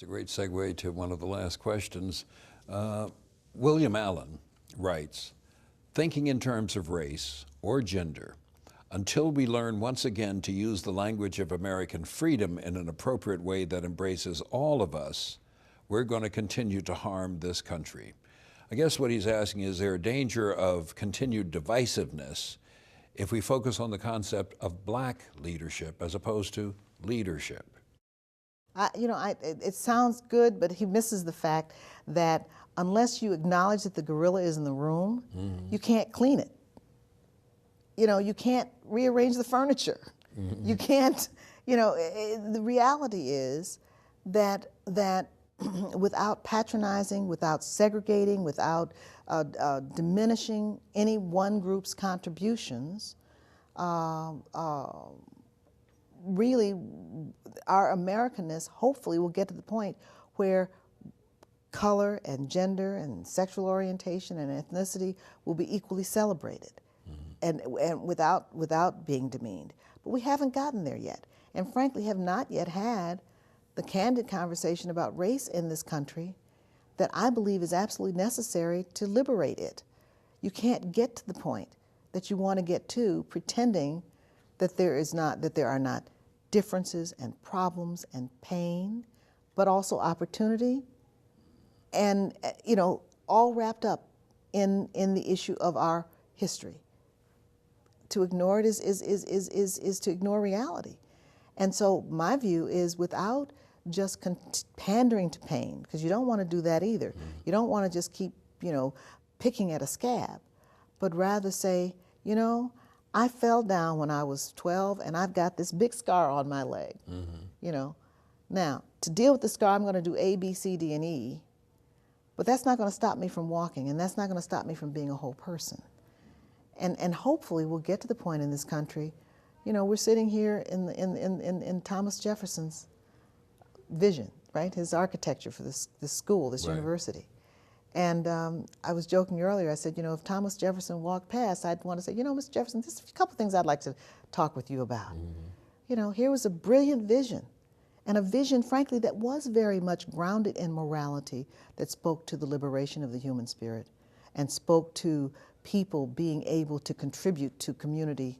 It's a great segue to one of the last questions. William Allen writes, thinking in terms of race or gender, until we learn once again to use the language of American freedom in an appropriate way that embraces all of us, we're going to continue to harm this country. I guess what he's asking is there a danger of continued divisiveness if we focus on the concept of black leadership as opposed to leadership? It sounds good, but he misses the fact that unless you acknowledge that the gorilla is in the room, you can't clean it. You can't rearrange the furniture. You can't, the reality is that without patronizing, without segregating, without diminishing any one group's contributions, really our Americanness hopefully will get to the point where color and gender and sexual orientation and ethnicity will be equally celebrated and without being demeaned. But we haven't gotten there yet, and frankly have not yet had the candid conversation about race in this country that I believe is absolutely necessary to liberate it. You can't get to the point that you want to get to pretending that there are not differences and problems and pain, but also opportunity, and all wrapped up in the issue of our history. To ignore it is to ignore reality. And so my view is, without just pandering to pain, because you don't want to do that either. You don't want to just keep picking at a scab, but rather say, I fell down when I was 12 and I've got this big scar on my leg. Now, to deal with the scar, I'm going to do A, B, C, D, and E, but that's not going to stop me from walking, and that's not going to stop me from being a whole person. And hopefully we'll get to the point in this country, we're sitting here in Thomas Jefferson's vision, right? His architecture for this school, this university. And I was joking earlier, I said, if Thomas Jefferson walked past, I'd want to say, Mr. Jefferson, there's a couple things I'd like to talk with you about. Here was a brilliant vision, and a vision, frankly, that was very much grounded in morality, that spoke to the liberation of the human spirit and spoke to people being able to contribute to community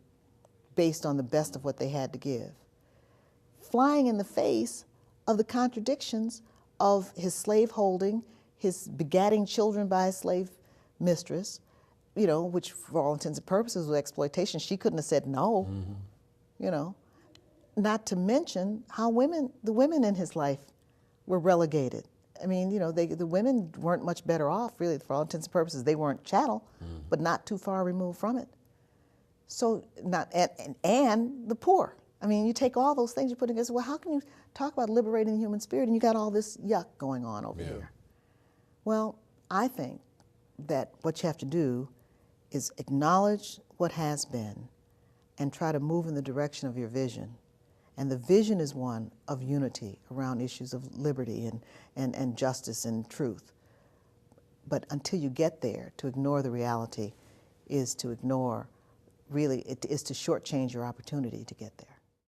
based on the best of what they had to give. Flying in the face of the contradictions of his slaveholding, his begatting children by a slave mistress, which for all intents and purposes was exploitation. She couldn't have said no, Not to mention how the women in his life were relegated. I mean, the women weren't much better off, really, for all intents and purposes. They weren't chattel, but not too far removed from it. So, and the poor. I mean, you take all those things, you put together, well, how can you talk about liberating the human spirit and you got all this yuck going on over here? Well, I think that what you have to do is acknowledge what has been and try to move in the direction of your vision. And the vision is one of unity around issues of liberty and justice and truth. But until you get there, to ignore the reality is to ignore, really, it is to shortchange your opportunity to get there.